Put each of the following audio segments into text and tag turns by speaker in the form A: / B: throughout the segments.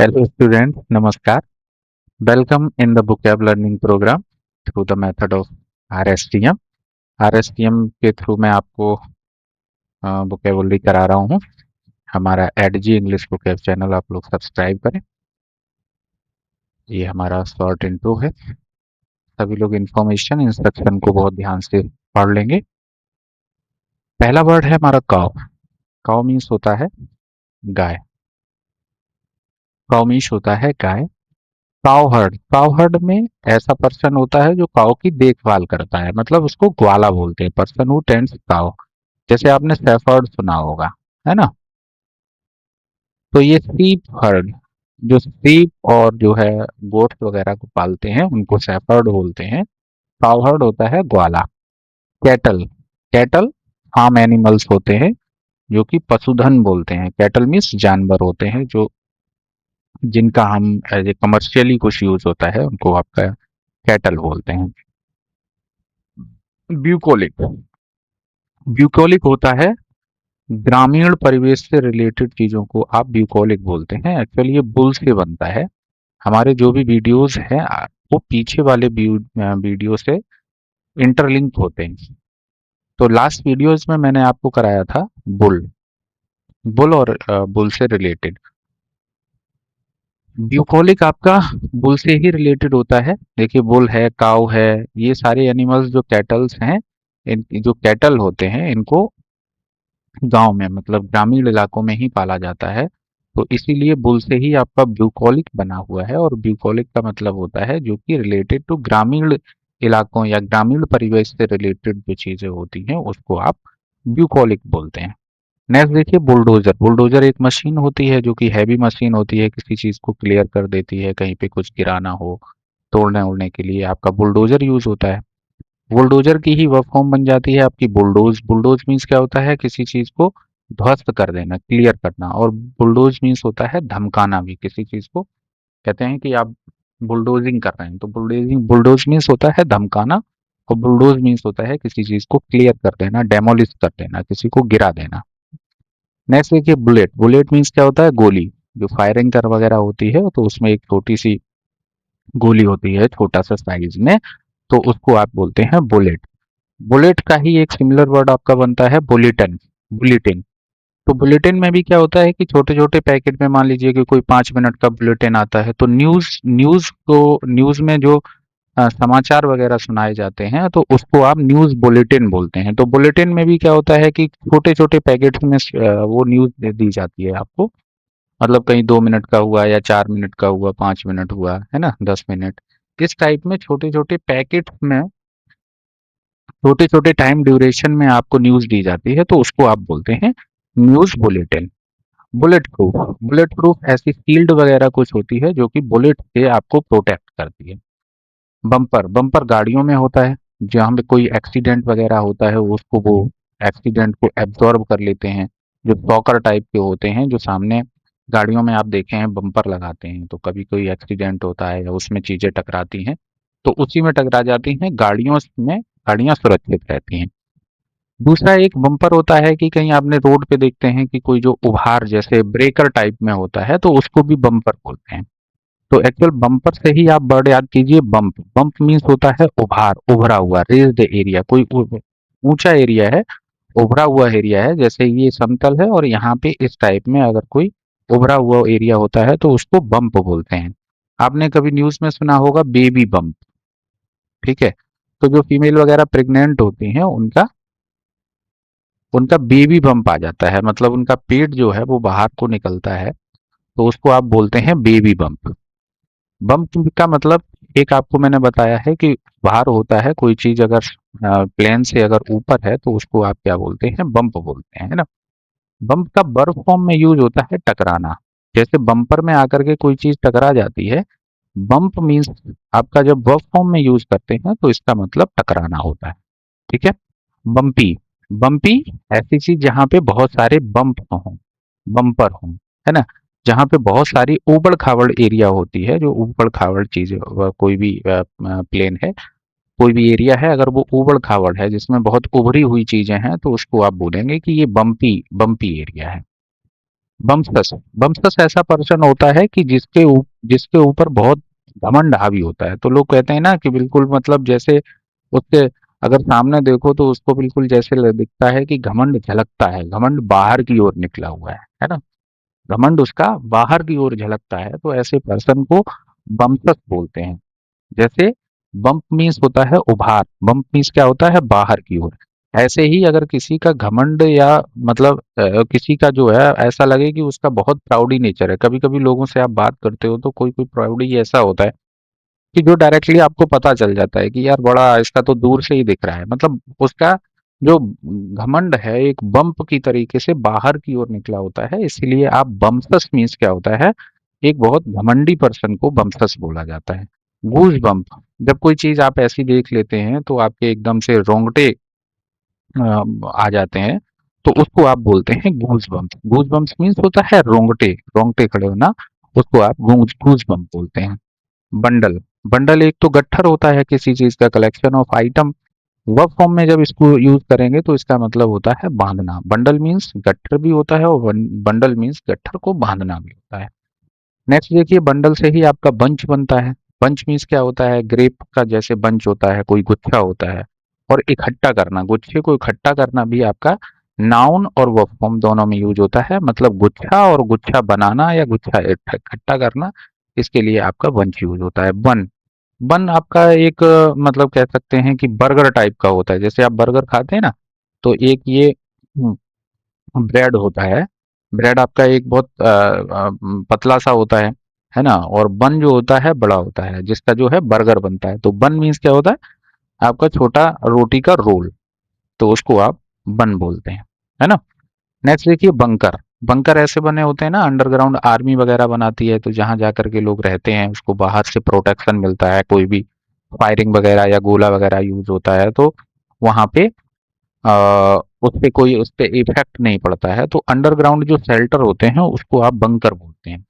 A: Hello students, Namaskar. Welcome in the vocab learning program through the method of RSTM. RSTM के through मैं आपको vocabulary करा रहा हूँ। हमारा एडजी इंग्लिश vocab चैनल आप लोग सब्सक्राइब करें। ये हमारा शॉर्ट इंट्रो है। सभी लोग इन्फॉर्मेशन इंस्ट्रक्शन को बहुत ध्यान से पढ़ लेंगे। पहला वर्ड है हमारा काउ। काउ मीन्स होता है गाय। काउ मीन्स होता है गाय। काउहर्ड, काउहर्ड में ऐसा पर्सन होता है जो काऊ की देखभाल करता है, मतलब उसको ग्वाला बोलते हैं, पर्सन हु टेंड्स काऊ। जैसे आपने शेफर्ड सुना होगा, है ना। तो ये सीप हर्ड, जो सीप और जो है गोट्स वगैरह को पालते हैं उनको शेफर्ड बोलते हैं। काउहर्ड होता है ग्वाला। कैटल, कैटल फार्म एनिमल्स होते हैं जो कि पशुधन बोलते हैं। कैटल मीन्स जानवर होते हैं जो जिनका हम एज ए कमर्शियली कुछ यूज होता है उनको आपका कैटल बोलते हैं। ब्यूकोलिक, ब्यूकोलिक होता है ग्रामीण परिवेश से रिलेटेड चीजों को आप ब्यूकोलिक बोलते हैं। एक्चुअली ये बुल से बनता है। हमारे जो भी वीडियोस हैं वो पीछे वाले वीडियो से इंटरलिंक होते हैं। तो लास्ट वीडियोस में मैंने आपको कराया था बुल, बुल और बुल से रिलेटेड। ब्यूकोलिक आपका बुल से ही रिलेटेड होता है। देखिए बुल है, काऊ है, ये सारे एनिमल्स जो कैटल्स हैं, इन जो कैटल होते हैं इनको गांव में मतलब ग्रामीण इलाकों में ही पाला जाता है। तो इसीलिए बुल से ही आपका ब्यूकोलिक बना हुआ है। और ब्यूकोलिक का मतलब होता है जो कि रिलेटेड टू ग्रामीण इलाकों या ग्रामीण परिवेश से रिलेटेड जो चीजें होती हैं उसको आप ब्यूकोलिक बोलते हैं। नेक्स्ट देखिए बुलडोजर। बुलडोजर एक मशीन होती है जो कि हैवी मशीन होती है, किसी चीज को क्लियर कर देती है, कहीं पे कुछ गिराना हो, तोड़ने उड़ने के लिए आपका बुलडोजर यूज होता है। बुलडोजर की ही वर्क फॉर्म बन जाती है आपकी बुलडोज। बुलडोज मीन्स क्या होता है, किसी चीज को ध्वस्त कर देना, क्लियर करना। और बुलडोज मीन्स होता है धमकाना भी किसी चीज को। कहते हैं कि आप बुलडोजिंग कर रहे हैं, तो बुलडोजिंग, बुलडोज मीन्स होता है धमकाना। और बुलडोज मीन्स होता है किसी चीज को क्लियर कर देना, डेमोलिश कर देना, किसी को गिरा देना। नेक्स्ट देखिए बुलेट। बुलेट मीन्स क्या होता है, गोली। जो फायरिंग कर वगैरह होती है तो उसमें एक छोटी सी गोली होती है, छोटा सा साइज में, तो उसको आप बोलते हैं बुलेट। बुलेट का ही एक सिमिलर वर्ड आपका बनता है बुलेटिन। बुलेटिन, तो बुलेटिन में भी क्या होता है कि छोटे छोटे पैकेट में मान लीजिए कि कोई 5 मिनट का बुलेटिन आता है, तो न्यूज न्यूज को न्यूज में जो समाचार वगैरह सुनाए जाते हैं तो उसको आप न्यूज बुलेटिन बोलते हैं। तो बुलेटिन में भी क्या होता है कि छोटे छोटे पैकेट्स में वो न्यूज दे दी जाती है आपको। मतलब कहीं 2 मिनट का हुआ या 4 मिनट का हुआ, 5 मिनट हुआ, है ना, 10 मिनट, इस टाइप में छोटे छोटे पैकेट में छोटे छोटे टाइम ड्यूरेशन में आपको न्यूज दी जाती है, तो उसको आप बोलते हैं news bulletin. Bullet proof, bullet proof ऐसी शील्ड वगैरह कुछ होती है जो कि बुलेट से आपको प्रोटेक्ट करती है। बम्पर, बम्पर गाड़ियों में होता है, जहाँ पे कोई एक्सीडेंट वगैरह होता है उसको वो एक्सीडेंट को एब्जॉर्ब कर लेते हैं। जो टॉकर टाइप के होते हैं जो सामने गाड़ियों में आप देखे हैं बम्पर लगाते हैं, तो कभी कोई एक्सीडेंट होता है या उसमें चीजें टकराती हैं तो उसी में टकरा जाती हैं, गाड़ियों में गाड़ियां सुरक्षित रहती हैं। दूसरा एक बम्पर होता है कि कहीं आपने रोड पे देखते हैं कि कोई जो उभार जैसे ब्रेकर टाइप में होता है तो उसको भी बम्पर बोलते हैं। तो एक्चुअल बम्पर से ही आप वर्ड याद कीजिए बम्प। बम्प मीन्स होता है उभार, उभरा हुआ, रेज्ड एरिया, कोई ऊंचा एरिया है, उभरा हुआ एरिया है। जैसे ये समतल है और यहाँ पे इस टाइप में अगर कोई उभरा हुआ एरिया होता है तो उसको बम्प बोलते हैं। आपने कभी न्यूज में सुना होगा बेबी बम्प, ठीक है। तो जो फीमेल वगैरह प्रेग्नेंट होती हैं उनका उनका बेबी बम्प आ जाता है, मतलब उनका पेट जो है वो बाहर को निकलता है, तो उसको आप बोलते हैं बेबी बम्प। बम्प का मतलब एक आपको मैंने बताया है कि बाहर होता है कोई चीज, अगर प्लेन से अगर ऊपर है तो उसको आप क्या बोलते हैं, बम्प बोलते हैं, है ना। बम्प का वर्ब फॉर्म में यूज होता है टकराना। जैसे बम्पर में आकर के कोई चीज टकरा जाती है, बम्प मीन्स आपका जब वर्ब फॉर्म में यूज करते हैं तो इसका मतलब टकराना होता है, ठीक है। बम्पी, बम्पी ऐसी चीज जहाँ पे बहुत सारे बम्प हों, बम्पर हों, है ना। जहाँ पे बहुत सारी ऊबड़ खाबड़ एरिया होती है, जो ऊबड़ खाबड़ चीज, कोई भी प्लेन है, कोई भी एरिया है, अगर वो ऊबड़ खाबड़ है जिसमें बहुत उभरी हुई चीजें हैं तो उसको आप बोलेंगे कि ये बम्पी बम्पी एरिया है। बमसस बमसस ऐसा पर्सन होता है कि जिसके ऊपर बहुत घमंड हावी होता है। तो लोग कहते हैं ना कि बिल्कुल मतलब जैसे उसके अगर सामने देखो तो उसको बिल्कुल जैसे दिखता है कि घमंड झलकता है, घमंड बाहर की ओर निकला हुआ है ना। घमंड उसका बाहर की ओर झलकता है, तो ऐसे पर्सन को बमसस बोलते हैं। जैसे बम्प मीन्स होता है उभार, बम्प मीन्स क्या होता है बाहर की ओर। ऐसे ही अगर किसी का घमंड या मतलब किसी का जो है ऐसा लगे कि उसका बहुत प्राउडी नेचर है। कभी कभी लोगों से आप बात करते हो तो कोई कोई प्राउडी ऐसा होता है कि जो डायरेक्टली आपको पता चल जाता है कि यार बड़ा इसका तो दूर से ही दिख रहा है, मतलब उसका जो घमंड है एक बम्प की तरीके से बाहर की ओर निकला होता है। इसीलिए आप बमसस मीन्स क्या होता है, एक बहुत घमंडी पर्सन को बमसस बोला जाता है। गूज बम्प, जब कोई चीज आप ऐसी देख लेते हैं तो आपके एकदम से रोंगटे आ जाते हैं, तो उसको आप बोलते हैं गूज बम्प। गूज बम्प मीन्स होता है रोंगटे, रोंगटे खड़े होना, उसको आप गूज गूज बम्प बोलते हैं। बंडल, बंडल एक तो गट्ठर होता है किसी चीज का, collection of item. Verb form में जब इसको यूज करेंगे तो इसका मतलब होता है बांधना। बंडल मीन्स गट्ठर भी होता है और बंडल मीन्स गट्ठर को बांधना भी होता है। नेक्स्ट देखिए, बंडल से ही आपका बंच बनता है। बंच मीन्स क्या होता है, ग्रेप का जैसे बंच होता है, कोई गुच्छा होता है। और इकट्ठा करना, गुच्छे को इकट्ठा करना भी आपका नाउन और वर्ब फॉर्म दोनों में यूज होता है। मतलब गुच्छा और गुच्छा बनाना या गुच्छा इकट्ठा करना, इसके लिए आपका बंच यूज होता है। बन, बन आपका एक मतलब कह सकते हैं कि बर्गर टाइप का होता है। जैसे आप बर्गर खाते हैं ना, तो एक ये ब्रेड होता है। ब्रेड आपका एक बहुत पतला सा होता है ना। और बन जो होता है बड़ा होता है, जिसका जो है बर्गर बनता है। तो बन मीन्स क्या होता है, आपका छोटा रोटी का रोल, तो उसको आप बन बोलते हैं, है ना। नेक्स्ट देखिए बंकर। बंकर ऐसे बने होते हैं ना, अंडरग्राउंड आर्मी वगैरह बनाती है, तो जहां जाकर के लोग रहते हैं उसको बाहर से प्रोटेक्शन मिलता है, कोई भी फायरिंग वगैरह या गोला वगैरह यूज होता है तो वहां पे उस पे कोई उस पे इफेक्ट नहीं पड़ता है। तो अंडरग्राउंड जो शेल्टर होते हैं उसको आप बंकर बोलते हैं।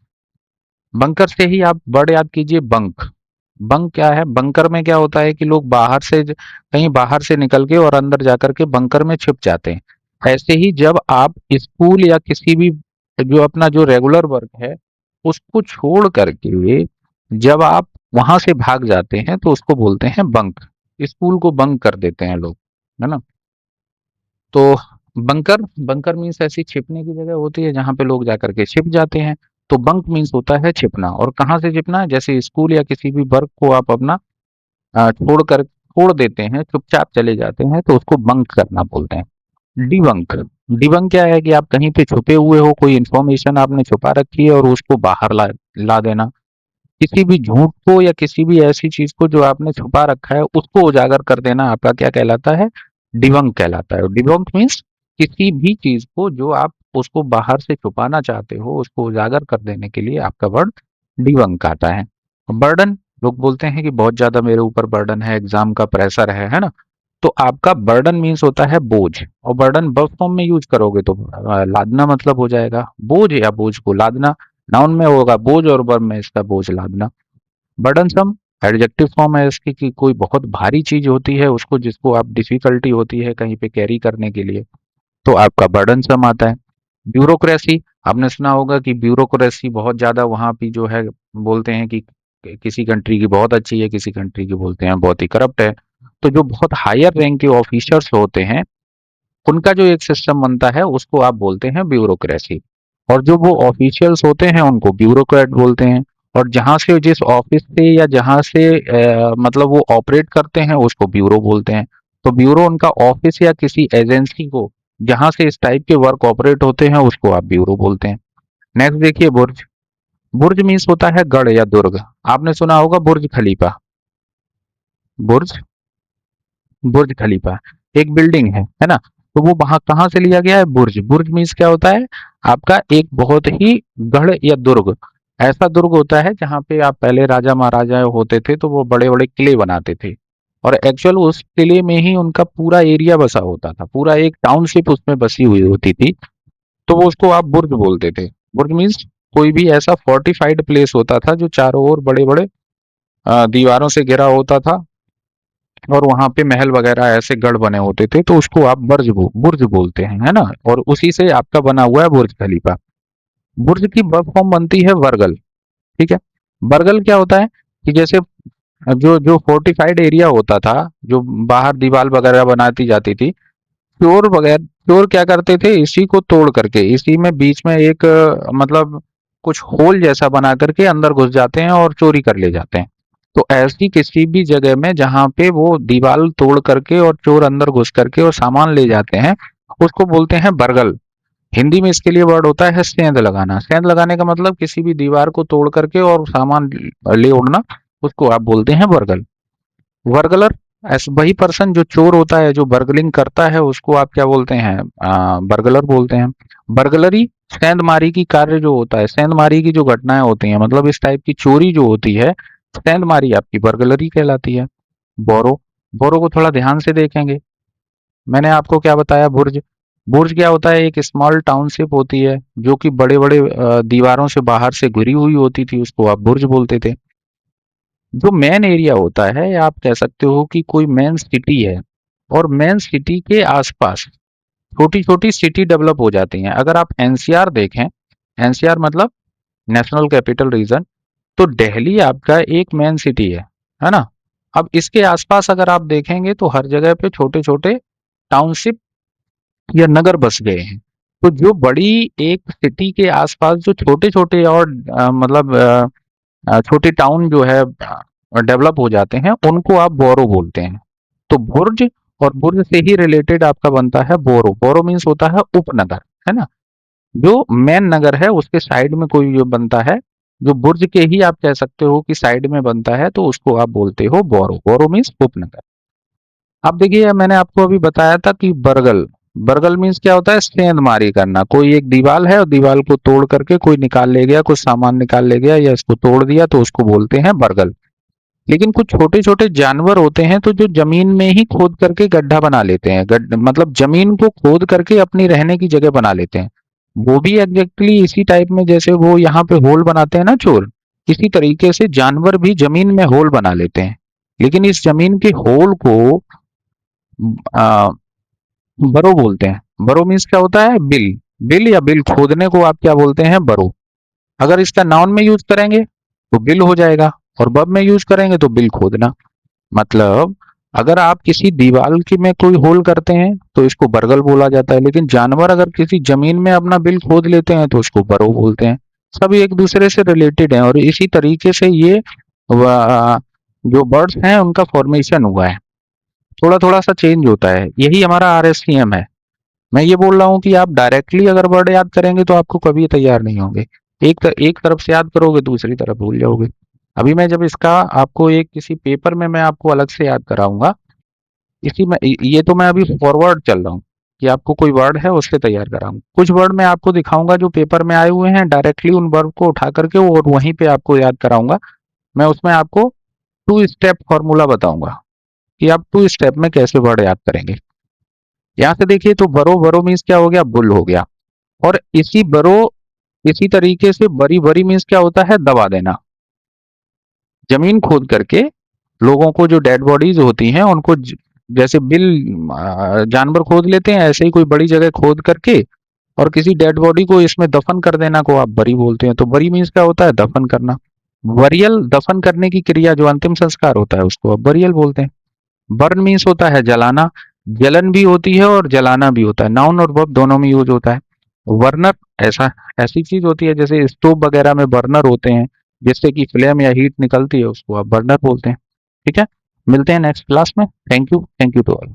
A: बंकर से ही आप वर्ड याद कीजिए बंक। बंक क्या है, बंकर में क्या होता है कि लोग बाहर से कहीं बाहर से निकल के और अंदर जाकर के बंकर में छिप जाते हैं। ऐसे ही जब आप स्कूल या किसी भी जो अपना जो रेगुलर वर्क है उसको छोड़ करके जब आप वहां से भाग जाते हैं तो उसको बोलते हैं बंक। स्कूल को बंक कर देते हैं लोग, है ना। तो बंकर, बंकर मीन्स ऐसी छिपने की जगह होती है जहां पे लोग जाकर के छिप जाते हैं। तो बंक मीन्स होता है छिपना। और कहाँ से छिपना, जैसे स्कूल या किसी भी वर्क को आप अपना छोड़ देते हैं, चुपचाप चले जाते हैं, तो उसको बंक करना बोलते हैं। डिबंक, डिबंक क्या है कि आप कहीं पे छुपे हुए हो, कोई इंफॉर्मेशन आपने छुपा रखी है और उसको बाहर ला देना। किसी भी झूठ को या किसी भी ऐसी चीज को जो आपने छुपा रखा है उसको उजागर कर देना आपका क्या कहलाता है, डिबंक कहलाता है। डिबंक मीन्स किसी भी चीज को जो आप उसको बाहर से छुपाना चाहते हो उसको उजागर कर देने के लिए आपका वर्ड डिबंक आता है। बर्डन, लोग बोलते हैं कि बहुत ज्यादा मेरे ऊपर बर्डन है, एग्जाम का प्रेशर है ना। तो आपका बर्डन मीन्स होता है बोझ। और बर्डन वर्ब फॉर्म में यूज करोगे तो लादना मतलब हो जाएगा। बोझ या बोझ को लादना, नाउन में होगा बोझ और वर्ब में इसका बोझ लादना। बर्डनसम एडजेक्टिव फॉर्म है इसकी कि कोई बहुत भारी चीज होती है उसको, जिसको आप डिफिकल्टी होती है कहीं पे कैरी करने के लिए, तो आपका बर्डनसम आता है। ब्यूरोक्रेसी, आपने सुना होगा कि ब्यूरोक्रेसी बहुत ज्यादा वहां पे जो है, बोलते हैं कि किसी कंट्री की बहुत अच्छी है, किसी कंट्री की बोलते हैं बहुत ही करप्ट है। तो जो बहुत हायर रैंक के ऑफिसर्स होते हैं उनका जो एक सिस्टम बनता है उसको आप बोलते हैं ब्यूरोक्रेसी। और जो वो ऑफिशियल्स होते हैं उनको ब्यूरोक्रेट बोलते हैं। और जहां से जिस ऑफिस से या जहां से मतलब वो ऑपरेट करते हैं उसको ब्यूरो बोलते हैं। तो ब्यूरो उनका ऑफिस या किसी एजेंसी को जहां से इस टाइप के वर्क ऑपरेट होते हैं उसको आप ब्यूरो बोलते हैं। नेक्स्ट देखिए बुर्ज। बुर्ज मीन्स होता है गढ़ या दुर्ग। आपने सुना होगा बुर्ज खलीफा। बुर्ज, बुर्ज खलीफा एक बिल्डिंग है ना। तो वो वहां कहाँ से लिया गया है, बुर्ज। बुर्ज मीन्स क्या होता है, आपका एक बहुत ही गढ़ या दुर्ग, ऐसा दुर्ग होता है जहाँ पे आप पहले राजा महाराजा होते थे तो वो बड़े बड़े किले बनाते थे। और एक्चुअल उस किले में ही उनका पूरा एरिया बसा होता था, पूरा एक टाउनशिप उसमें बसी हुई होती थी। तो वो उसको आप बुर्ज बोलते थे। बुर्ज मीन्स कोई भी ऐसा फोर्टिफाइड प्लेस होता था जो चारों ओर बड़े बड़े दीवारों से घिरा होता था और वहां पे महल वगैरह ऐसे गढ़ बने होते थे, तो उसको आप बुर्ज बोलते हैं, है ना। और उसी से आपका बना हुआ है बुर्ज खलीफा। बुर्ज की वर्ब फॉर्म बनती है वर्गल। ठीक है। वर्गल क्या होता है कि जैसे जो जो फोर्टिफाइड एरिया होता था, जो बाहर दीवार वगैरह बनाती जाती थी, चोर वगैरह, चोर क्या करते थे, इसी को तोड़ करके इसी में बीच में एक मतलब कुछ होल जैसा बना करके अंदर घुस जाते हैं और चोरी कर ले जाते हैं। तो ऐसी किसी भी जगह में जहां पे वो दीवार तोड़ करके और चोर अंदर घुस करके और सामान ले जाते हैं, उसको बोलते हैं बरगल। हिंदी में इसके लिए वर्ड होता है सेंध लगाना। सेंध लगाने का मतलब किसी भी दीवार को तोड़ करके और सामान ले उड़ना, उसको आप बोलते हैं बरगल। वर्गलर, ऐसा वही पर्सन जो चोर होता है, जो बर्गलिंग करता है, उसको आप क्या बोलते हैं, बर्गलर बोलते हैं। बर्गलरी सेंधमारी की कार्य जो होता है, सेंधमारी की जो घटनाएं होती हैं, मतलब इस टाइप की चोरी जो होती है, सेंधमारी आपकी बर्गलरी कहलाती है। बोरो, बोरो को थोड़ा ध्यान से देखेंगे। मैंने आपको क्या बताया, बुर्ज। बुर्ज क्या होता है, एक स्मॉल टाउनशिप होती है जो कि बड़े बड़े दीवारों से बाहर से घिरी हुई होती थी, उसको आप बुर्ज बोलते थे। जो मेन एरिया होता है, या आप कह सकते हो कि कोई मेन सिटी है, और मेन सिटी के आसपास छोटी छोटी सिटी डेवलप हो जाती हैं। अगर आप एनसीआर देखें, एनसीआर मतलब नेशनल कैपिटल रीजन, तो दिल्ली आपका एक मेन सिटी है ना। अब इसके आसपास अगर आप देखेंगे तो हर जगह पे छोटे छोटे टाउनशिप या नगर बस गए हैं। तो जो बड़ी एक सिटी के आसपास जो छोटे छोटे और मतलब छोटे टाउन जो है डेवलप हो जाते हैं, उनको आप बोरो बोलते हैं। तो बुर्ज और बुर्ज से ही रिलेटेड आपका बनता है बोरो। बोरो मीन्स होता है उपनगर, है ना। जो मेन नगर है उसके साइड में कोई जो बनता है, जो बुर्ज के ही आप कह सकते हो कि साइड में बनता है, तो उसको आप बोलते हो बोरो। बोरो मीन्स उपनगर। अब देखिए, मैंने आपको अभी बताया था कि बरगल, बरगल मीन्स क्या होता है, सेंधमारी करना। कोई एक दीवार है और दीवार को तोड़ करके कोई निकाल ले गया, कुछ सामान निकाल ले गया या इसको तोड़ दिया, तो उसको बोलते हैं बरगल। लेकिन कुछ छोटे छोटे जानवर होते हैं तो जो जमीन में ही खोद करके गड्ढा बना लेते हैं, मतलब जमीन को खोद करके अपनी रहने की जगह बना लेते हैं। वो भी एग्जैक्टली इसी टाइप में, जैसे वो यहाँ पे होल बनाते हैं ना चोर, इसी तरीके से जानवर भी जमीन में होल बना लेते हैं। लेकिन इस जमीन के होल को आ, बरो बोलते हैं। बरो मीन्स क्या होता है, बिल। बिल या बिल खोदने को आप क्या बोलते हैं, बरो। अगर इसका नाउन में यूज करेंगे तो बिल हो जाएगा, और वर्ब में यूज करेंगे तो बिल खोदना। मतलब अगर आप किसी दीवार की में कोई होल करते हैं तो इसको बरगल बोला जाता है, लेकिन जानवर अगर किसी जमीन में अपना बिल खोद लेते हैं तो उसको बरो बोलते हैं। सब एक दूसरे से रिलेटेड हैं, और इसी तरीके से ये जो बर्ड्स हैं उनका फॉर्मेशन हुआ है। थोड़ा थोड़ा सा चेंज होता है, यही हमारा आरएसटीएम है। मैं ये बोल रहा हूँ कि आप डायरेक्टली अगर वर्ड याद करेंगे तो आपको कभी तैयार नहीं होंगे। एक तरफ से याद करोगे, दूसरी तरफ भूल जाओगे। अभी मैं जब इसका आपको एक किसी पेपर में मैं आपको अलग से याद कराऊंगा, इसी में ये तो मैं अभी फॉरवर्ड चल रहा हूँ कि आपको कोई वर्ड है उससे तैयार कराऊंगा। कुछ वर्ड मैं आपको दिखाऊंगा जो पेपर में आए हुए हैं, डायरेक्टली उन वर्ड को उठा करके और वहीं पे आपको याद कराऊंगा। मैं उसमें आपको टू स्टेप फॉर्मूला बताऊंगा कि आप टू स्टेप में कैसे वर्ड याद करेंगे। यहाँ से देखिए, तो बरो, बरो मीन्स क्या हो गया, बुल हो गया। और इसी बरो, इसी तरीके से बरी, बरी मीन्स क्या होता है, दबा देना। जमीन खोद करके लोगों को, जो डेड बॉडीज होती हैं उनको जैसे बिल जानवर खोद लेते हैं, ऐसे ही कोई बड़ी जगह खोद करके और किसी डेड बॉडी को इसमें दफन कर देना को आप बरी बोलते हैं। तो बरी मीन्स क्या होता है, दफन करना। बरियल, दफन करने की क्रिया, जो अंतिम संस्कार होता है उसको आप बरियल बोलते हैं। बर्न मीन्स होता है जलाना। जलन भी होती है और जलाना भी होता है, नाउन और वर्ब दोनों में यूज होता है। वर्नर, ऐसा ऐसी चीज होती है जैसे स्टोव वगैरह में बर्नर होते हैं, जिससे कि फ्लेम या हीट निकलती है, उसको आप बर्नर बोलते हैं। ठीक है। मिलते हैं नेक्स्ट क्लास में। Thank you, thank you to all.